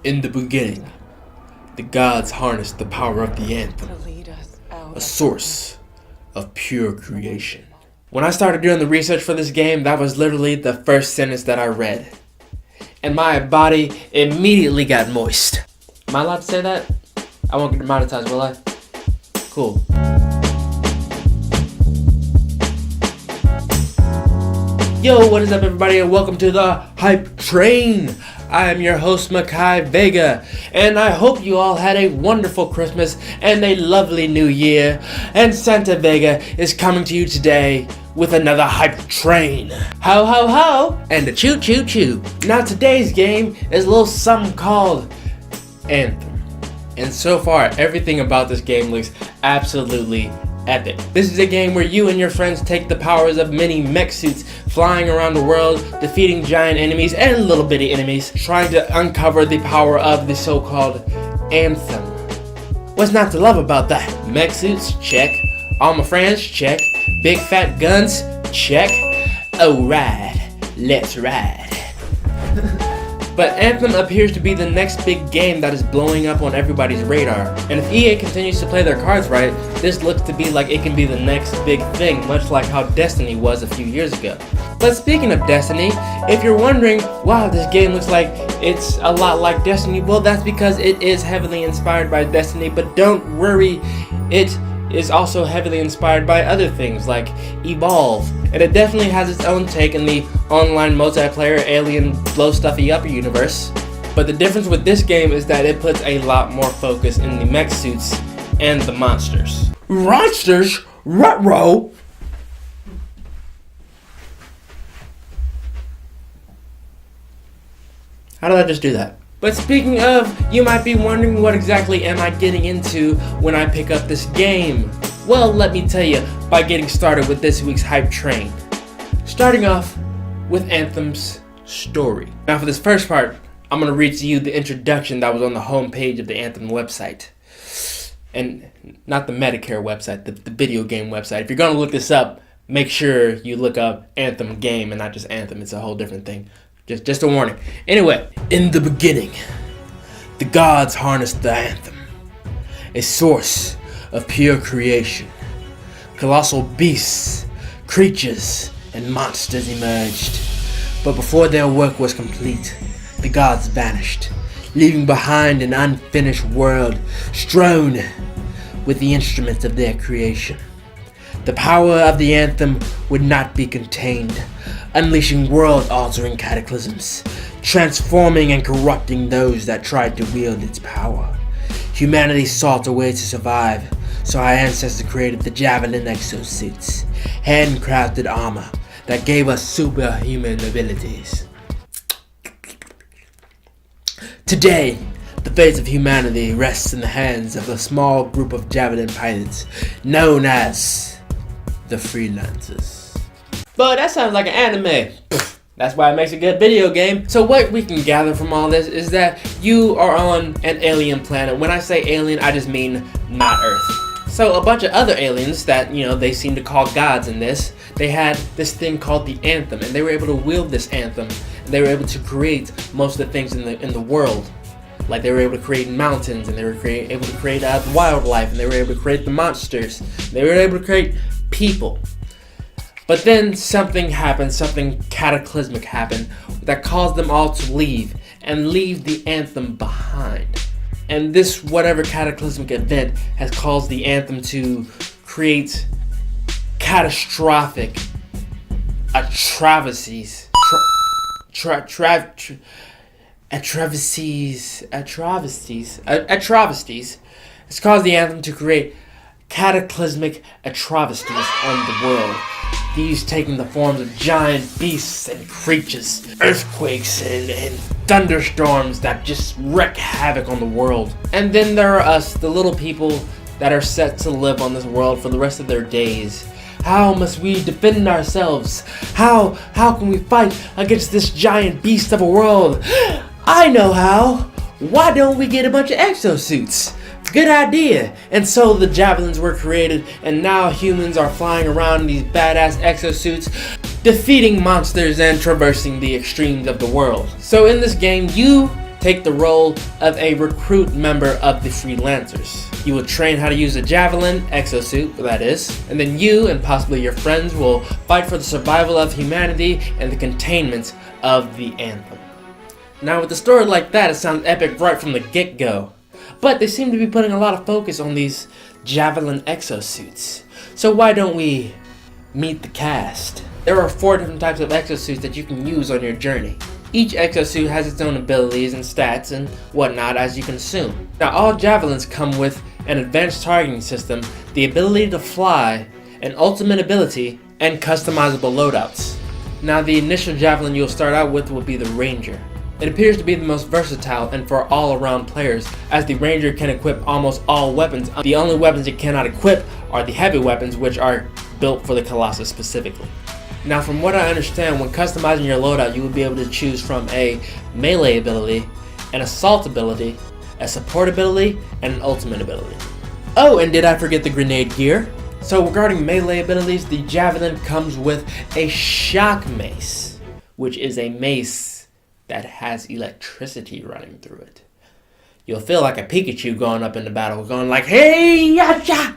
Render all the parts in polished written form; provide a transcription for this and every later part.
In the beginning, the gods harnessed the power of the Anthem, a source of pure creation. When I started doing the research for this game, that was literally the first sentence that I read. And my body immediately got moist. Am I allowed to say that? I won't get demonetized, will I? Cool. Yo, what is up everybody, and welcome to the Hype Train. I am your host, Makai Vega, and I hope you all had a wonderful Christmas and a lovely New Year. And Santa Vega is coming to you today with another Hype Train. Ho ho ho, and a choo choo choo. Now today's game is a little something called Anthem. And so far, everything about this game looks absolutely epic. This is a game where you and your friends take the powers of many mech suits, flying around the world, defeating giant enemies and little bitty enemies, trying to uncover the power of the so-called Anthem. What's not to love about that? Mech suits? Check. All my friends? Check. Big fat guns? Check. Alright, let's ride. But Anthem appears to be the next big game that is blowing up on everybody's radar. And if EA continues to play their cards right, this looks to be like it can be the next big thing, much like how Destiny was a few years ago. But speaking of Destiny, if you're wondering, wow, this game looks like it's a lot like Destiny, well, that's because it is heavily inspired by Destiny, but don't worry, it is also heavily inspired by other things like Evolve, and it definitely has its own take in the online multiplayer alien blow stuffy up universe. But the difference with this game is that it puts a lot more focus in the mech suits and the monsters. Monsters? Ruh-roh! How did I just do that? But speaking of, you might be wondering what exactly am I getting into when I pick up this game? Well, let me tell you by getting started with this week's Hype Train. Starting off with Anthem's story. Now for this first part, I'm going to read to you the introduction that was on the homepage of the Anthem website. And not the Medicare website, the video game website. If you're going to look this up, make sure you look up Anthem game and not just Anthem. It's a whole different thing. Just a warning. Anyway, in the beginning, the gods harnessed the Anthem, a source of pure creation. Colossal beasts, creatures, and monsters emerged. But before their work was complete, the gods vanished, leaving behind an unfinished world strewn with the instruments of their creation. The power of the Anthem would not be contained, unleashing world-altering cataclysms, transforming and corrupting those that tried to wield its power. Humanity sought a way to survive, so our ancestors created the Javelin exosuits, handcrafted armor that gave us superhuman abilities. Today, the fate of humanity rests in the hands of a small group of Javelin pilots known as the Freelancers. But that sounds like an anime. That's why it makes a good video game. So what we can gather from all this is that you are on an alien planet. When I say alien, I just mean not Earth. So a bunch of other aliens that, they seem to call gods in this, they had this thing called the Anthem, and they were able to wield this Anthem. And they were able to create most of the things in the world. Like they were able to create mountains, and they were able to create wildlife, and they were able to create the monsters. They were able to create people. But then something happened, something cataclysmic happened that caused them all to leave and leave the Anthem behind. And this whatever cataclysmic event has caused the Anthem to create catastrophic atrocities. Atrocities. It's caused the Anthem to create cataclysmic atrocities on the world. These taking the forms of giant beasts and creatures, earthquakes and thunderstorms that just wreak havoc on the world. And then there are us, the little people that are set to live on this world for the rest of their days. How must we defend ourselves? How can we fight against this giant beast of a world? I know how! Why don't we get a bunch of exosuits? Good idea! And so the Javelins were created, and now humans are flying around in these badass exosuits, defeating monsters and traversing the extremes of the world. So in this game, you take the role of a recruit member of the freelancers. You will train how to use a Javelin, exosuit that is, and then you and possibly your friends will fight for the survival of humanity and the containment of the Anthem. Now with a story like that, it sounds epic right from the get-go. But they seem to be putting a lot of focus on these Javelin exosuits. So why don't we meet the cast? There are 4 different types of exosuits that you can use on your journey. Each exosuit has its own abilities and stats and whatnot, as you can assume. Now all Javelins come with an advanced targeting system, the ability to fly, an ultimate ability, and customizable loadouts. Now the initial Javelin you'll start out with will be the Ranger. It appears to be the most versatile and for all-around players, as the Ranger can equip almost all weapons. The only weapons it cannot equip are the heavy weapons, which are built for the Colossus specifically. Now from what I understand, when customizing your loadout, you will be able to choose from a melee ability, an assault ability, a support ability, and an ultimate ability. Oh, and did I forget the grenade gear? So regarding melee abilities, the Javelin comes with a shock mace, which is a mace that has electricity running through it. You'll feel like a Pikachu going up into battle, going like, "Hey, yacha,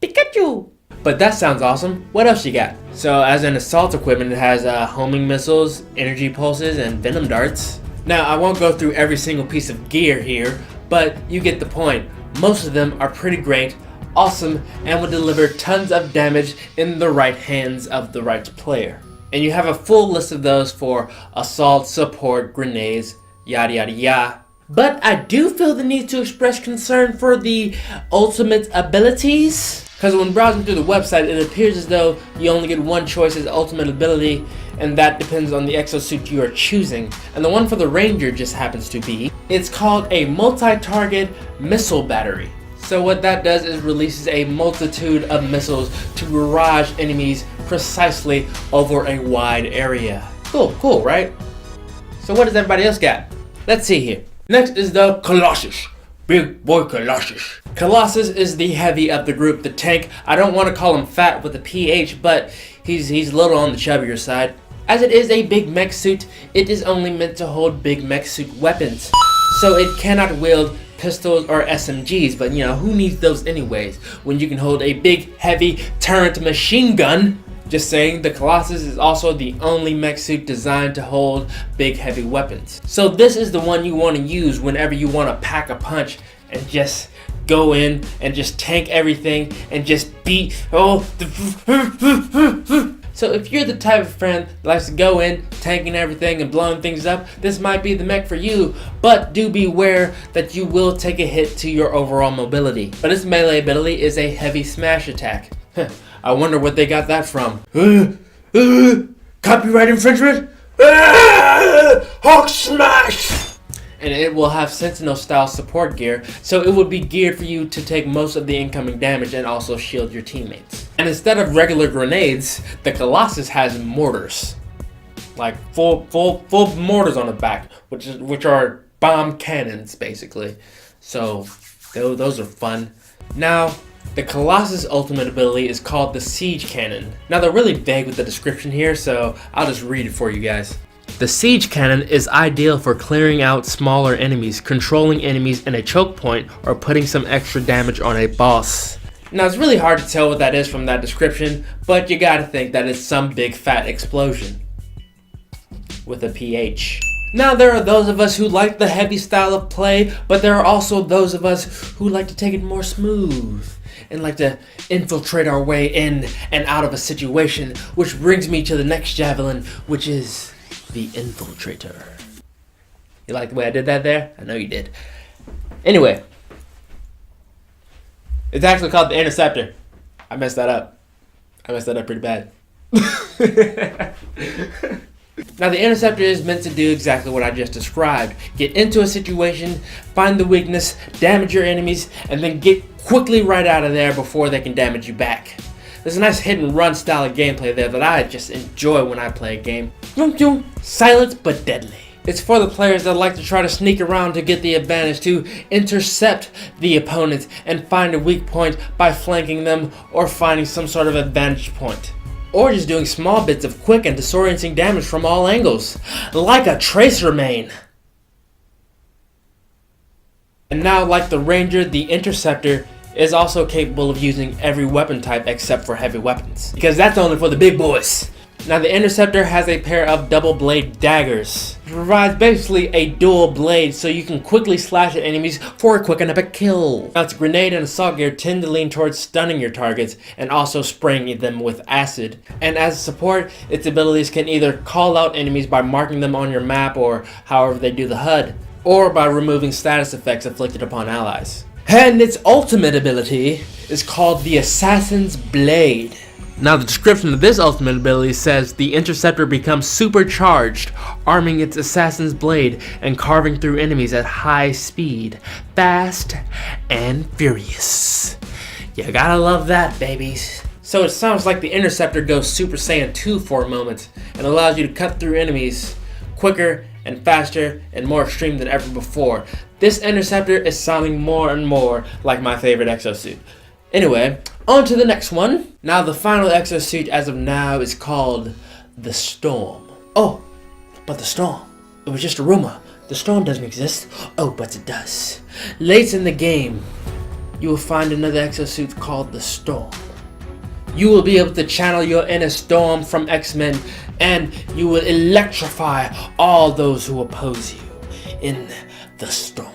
Pikachu!" But that sounds awesome. What else you got? So as an assault equipment, it has homing missiles, energy pulses, and venom darts. Now I won't go through every single piece of gear here, but you get the point. Most of them are pretty great, awesome, and will deliver tons of damage in the right hands of the right player. And you have a full list of those for assault, support, grenades, yada yada yada. But I do feel the need to express concern for the ultimate abilities. Because when browsing through the website, it appears as though you only get one choice as ultimate ability, and that depends on the exosuit you are choosing. And the one for the Ranger just happens to be, it's called a multi-target missile battery. So what that does is releases a multitude of missiles to barrage enemies precisely over a wide area. Cool, right? So what does everybody else got? Let's see here. Next is the Colossus. Big boy Colossus. Colossus is the heavy of the group, the tank. I don't want to call him fat with a PH, but he's a little on the chubbier side. As it is a big mech suit, it is only meant to hold big mech suit weapons. So it cannot wield pistols or SMGs, but who needs those anyways when you can hold a big heavy turret machine gun? Just saying, the Colossus is also the only mech suit designed to hold big heavy weapons. So this is the one you want to use whenever you want to pack a punch and just go in and just tank everything and just beat So if you're the type of friend that likes to go in, tanking everything and blowing things up, this might be the mech for you, but do beware that you will take a hit to your overall mobility. But its melee ability is a heavy smash attack. I wonder what they got that from. Copyright infringement? Hulk smash! And it will have Sentinel style support gear, so it would be geared for you to take most of the incoming damage and also shield your teammates. And instead of regular grenades, the Colossus has mortars. Like full mortars on the back, which are bomb cannons basically. So those are fun. Now, the Colossus' ultimate ability is called the Siege Cannon. Now they're really vague with the description here, so I'll just read it for you guys. The Siege Cannon is ideal for clearing out smaller enemies, controlling enemies in a choke point, or putting some extra damage on a boss. Now it's really hard to tell what that is from that description, but you gotta think that it's some big fat explosion. With a PH. Now there are those of us who like the heavy style of play, but there are also those of us who like to take it more smooth and like to infiltrate our way in and out of a situation, which brings me to the next Javelin, which is the Infiltrator. You like the way I did that there? I know you did. Anyway, it's actually called the Interceptor. I messed that up. Pretty bad. Now the Interceptor is meant to do exactly what I just described. Get into a situation, find the weakness, damage your enemies, and then get quickly right out of there before they can damage you back. There's a nice hit and run style of gameplay there that I just enjoy when I play a game. Silent but deadly. It's for the players that like to try to sneak around to get the advantage, to intercept the opponent and find a weak point by flanking them or finding some sort of advantage point. Or just doing small bits of quick and disorienting damage from all angles, like a tracer main. And now, like the Ranger, the Interceptor is also capable of using every weapon type except for heavy weapons, because that's only for the big boys. Now the Interceptor has a pair of double blade daggers. It provides basically a dual blade so you can quickly slash at enemies for a quick and epic kill. Now its grenade and assault gear tend to lean towards stunning your targets and also spraying them with acid. And as a support, its abilities can either call out enemies by marking them on your map or however they do the HUD, or by removing status effects inflicted upon allies. And its ultimate ability is called the Assassin's Blade. Now the description of this ultimate ability says the Interceptor becomes supercharged, arming its Assassin's Blade and carving through enemies at high speed, fast and furious. You gotta love that, babies. So it sounds like the Interceptor goes Super Saiyan 2 for a moment and allows you to cut through enemies quicker and faster and more extreme than ever before. This Interceptor is sounding more and more like my favorite exosuit. Anyway, on to the next one. Now the final exosuit as of now is called the Storm. Oh, but the Storm. It was just a rumor. The Storm doesn't exist. Oh, but it does. Late in the game, you will find another exosuit called the Storm. You will be able to channel your inner Storm from X-Men, and you will electrify all those who oppose you in the Storm.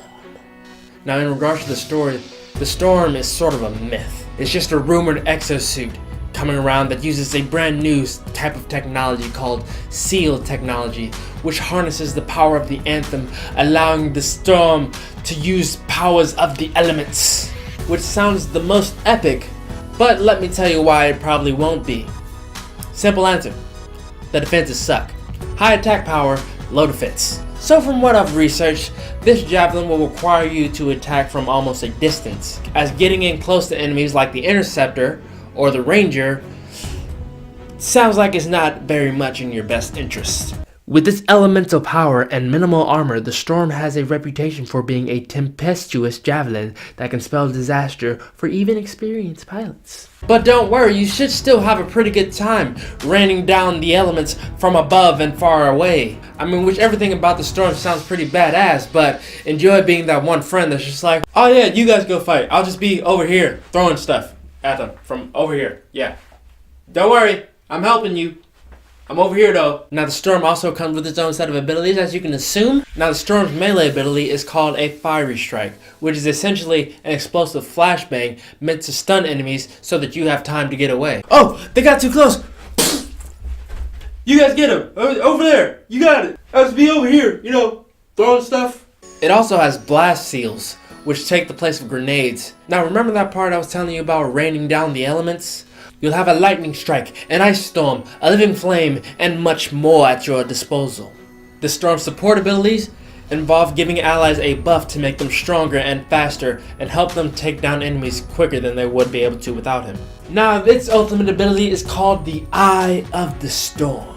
Now in regards to the story, the Storm is sort of a myth. It's just a rumored exosuit coming around that uses a brand new type of technology called SEAL technology, which harnesses the power of the Anthem, allowing the Storm to use powers of the elements, which sounds the most epic, but let me tell you why it probably won't be. Simple answer: the defenses suck. High attack power, low defense. So from what I've researched, this Javelin will require you to attack from almost a distance, as getting in close to enemies like the Interceptor or the Ranger sounds like it's not very much in your best interest. With its elemental power and minimal armor, the Storm has a reputation for being a tempestuous javelin that can spell disaster for even experienced pilots. But don't worry, you should still have a pretty good time raining down the elements from above and far away. I mean, which everything about the Storm sounds pretty badass, but enjoy being that one friend that's just like, oh yeah, you guys go fight. I'll just be over here throwing stuff at them from over here. Yeah. Don't worry, I'm helping you. I'm over here though. Now the Storm also comes with its own set of abilities, as you can assume. Now the Storm's melee ability is called a Fiery Strike, which is essentially an explosive flashbang meant to stun enemies so that you have time to get away. Oh, they got too close. You guys get him. Over there. You got it. I was be over here, throwing stuff. It also has blast seals, which take the place of grenades. Now remember that part I was telling you about raining down the elements? You'll have a lightning strike, an ice storm, a living flame, and much more at your disposal. The Storm's support abilities involve giving allies a buff to make them stronger and faster and help them take down enemies quicker than they would be able to without him. Now, its ultimate ability is called the Eye of the Storm.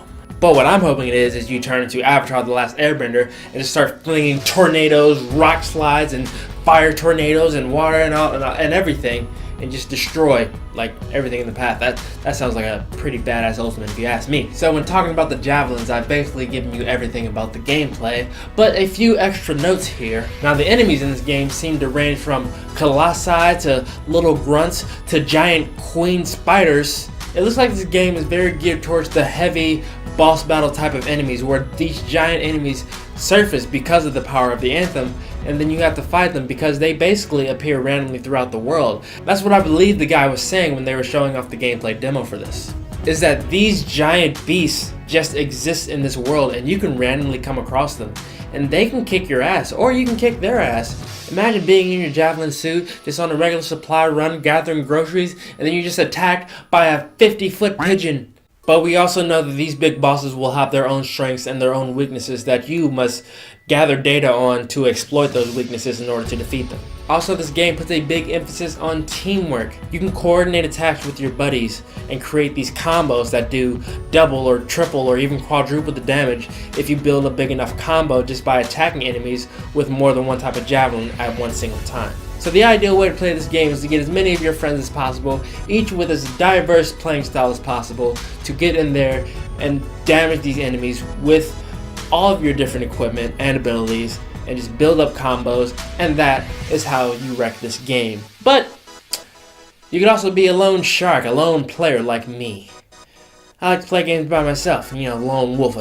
But what I'm hoping it is you turn into Avatar: The Last Airbender and just start flinging tornadoes, rock slides, and fire tornadoes, and water and everything, and just destroy like everything in the path. That sounds like a pretty badass ultimate if you ask me. So when talking about the Javelins, I've basically given you everything about the gameplay, but a few extra notes here. Now the enemies in this game seem to range from colossi to little grunts to giant queen spiders. It looks like this game is very geared towards the heavy boss battle type of enemies, where these giant enemies surface because of the power of the Anthem, and then you have to fight them because they basically appear randomly throughout the world. That's what I believe the guy was saying when they were showing off the gameplay demo for this, is that these giant beasts just exist in this world and you can randomly come across them and they can kick your ass, or you can kick their ass. Imagine being in your Javelin suit just on a regular supply run gathering groceries, and then you're just attacked by a 50-foot pigeon. But we also know that these big bosses will have their own strengths and their own weaknesses that you must gather data on to exploit those weaknesses in order to defeat them. Also, this game puts a big emphasis on teamwork. You can coordinate attacks with your buddies and create these combos that do double or triple or even quadruple the damage if you build a big enough combo just by attacking enemies with more than one type of javelin at one single time. So the ideal way to play this game is to get as many of your friends as possible, each with as diverse playing style as possible, to get in there and damage these enemies with all of your different equipment and abilities, and just build up combos, and that is how you wreck this game. But you could also be a lone shark, a lone player like me. I like to play games by myself, lone wolf.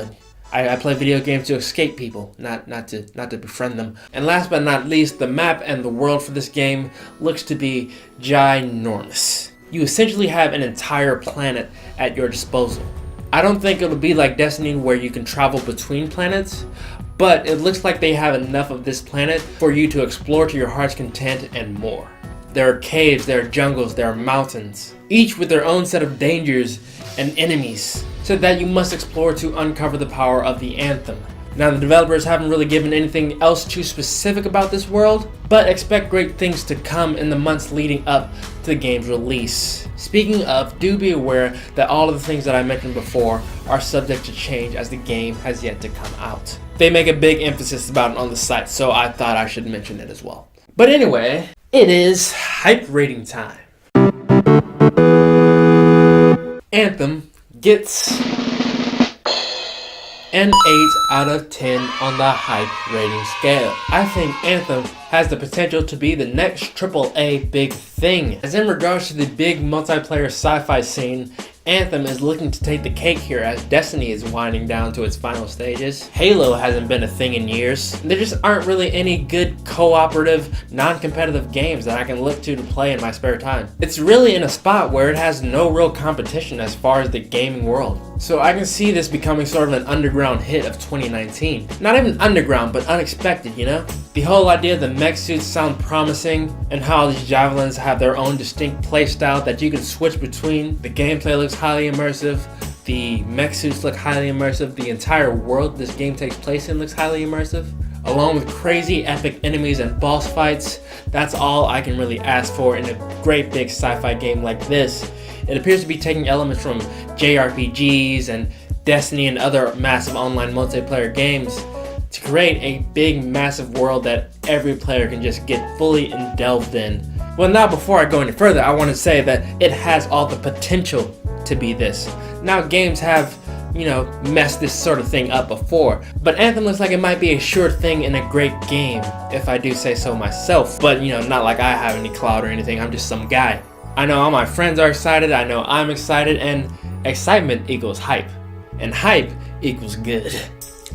I play video games to escape people, not to befriend them. And last but not least, the map and the world for this game looks to be ginormous. You essentially have an entire planet at your disposal. I don't think it'll be like Destiny where you can travel between planets, but it looks like they have enough of this planet for you to explore to your heart's content and more. There are caves, there are jungles, there are mountains, each with their own set of dangers and enemies, so that you must explore to uncover the power of the Anthem. Now, the developers haven't really given anything else too specific about this world, but expect great things to come in the months leading up to the game's release. Speaking of, do be aware that all of the things that I mentioned before are subject to change as the game has yet to come out. They make a big emphasis about it on the site, so I thought I should mention it as well. But anyway, it is hype rating time. Anthem gets an 8 out of 10 on the hype rating scale. I think Anthem has the potential to be the next AAA big thing. As in regards to the big multiplayer sci-fi scene, Anthem is looking to take the cake here as Destiny is winding down to its final stages. Halo hasn't been a thing in years. There just aren't really any good cooperative, non-competitive games that I can look to play in my spare time. It's really in a spot where it has no real competition as far as the gaming world. So I can see this becoming sort of an underground hit of 2019. Not even underground, but unexpected, The whole idea of the mech suits sound promising, and how these Javelins have their own distinct playstyle that you can switch between. The gameplay looks highly immersive, the mech suits look highly immersive, the entire world this game takes place in looks highly immersive. Along with crazy epic enemies and boss fights, that's all I can really ask for in a great big sci-fi game like this. It appears to be taking elements from JRPGs and Destiny and other massive online multiplayer games to create a big massive world that every player can just get fully delved in. Well, now before I go any further, I want to say that it has all the potential to be this. Now, games have, messed this sort of thing up before, but Anthem looks like it might be a sure thing in a great game, if I do say so myself. But, not like I have any clout or anything, I'm just some guy. I know all my friends are excited, I know I'm excited, and excitement equals hype, and hype equals good.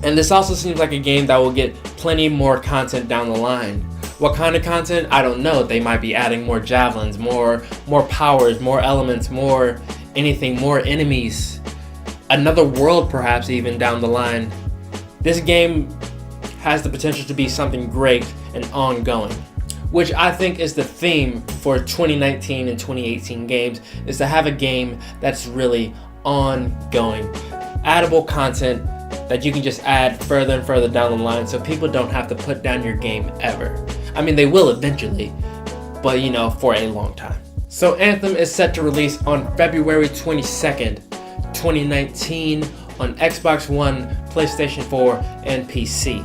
And this also seems like a game that will get plenty more content down the line. What kind of content? I don't know. They might be adding more javelins, more powers, more elements, more anything, more enemies. Another world perhaps even down the line. This game has the potential to be something great and ongoing, which I think is the theme for 2019 and 2018 games, is to have a game that's really ongoing. Addable content that you can just add further and further down the line so people don't have to put down your game ever. I mean, they will eventually, but for a long time. So Anthem is set to release on February 22nd, 2019 on Xbox One, PlayStation 4, and PC.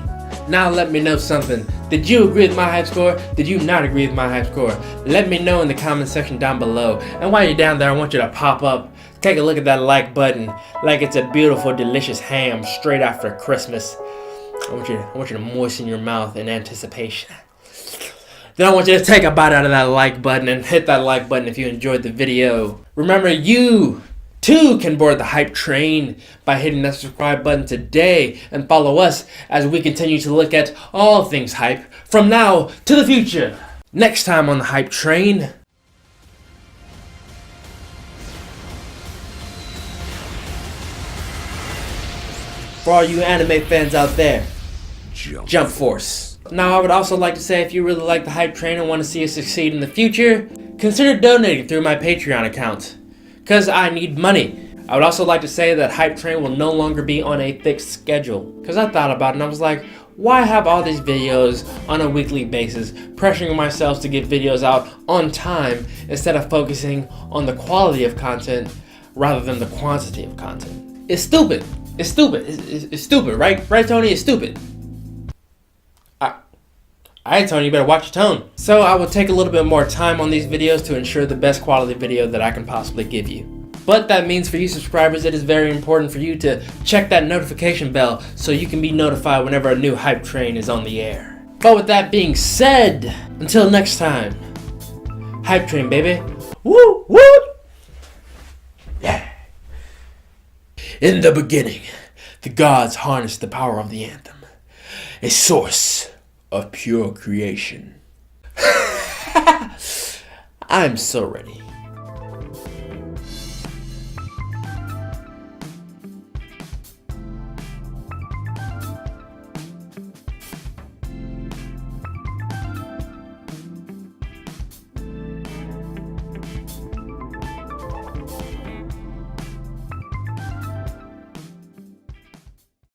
Now let me know something. Did you agree with my hype score? Did you not agree with my hype score? Let me know in the comment section down below. And while you're down there, I want you to pop up, take a look at that like button like it's a beautiful, delicious ham straight after Christmas. I want you to moisten your mouth in anticipation. Then I want you to take a bite out of that like button and hit that like button if you enjoyed the video. Remember, you too can board the hype train by hitting that subscribe button today and follow us as we continue to look at all things hype from now to the future. Next time on the hype train. For all you anime fans out there, Jump Force. Now I would also like to say, if you really like the hype train and want to see us succeed in the future, consider donating through my Patreon account, because I need money. I would also like to say that hype train will no longer be on a fixed schedule, because I thought about it and I was like, why have all these videos on a weekly basis, pressuring myself to get videos out on time instead of focusing on the quality of content rather than the quantity of content? It's stupid. It's stupid. It's stupid, right? Right, Tony? It's stupid. Alright, Tony, you better watch your tone. So I will take a little bit more time on these videos to ensure the best quality video that I can possibly give you. But that means for you subscribers, it is very important for you to check that notification bell so you can be notified whenever a new hype train is on the air. But with that being said, until next time, Hype Train, baby. Woo, woo! Yeah. In the beginning, the gods harnessed the power of the anthem, a source of pure creation. I'm so ready.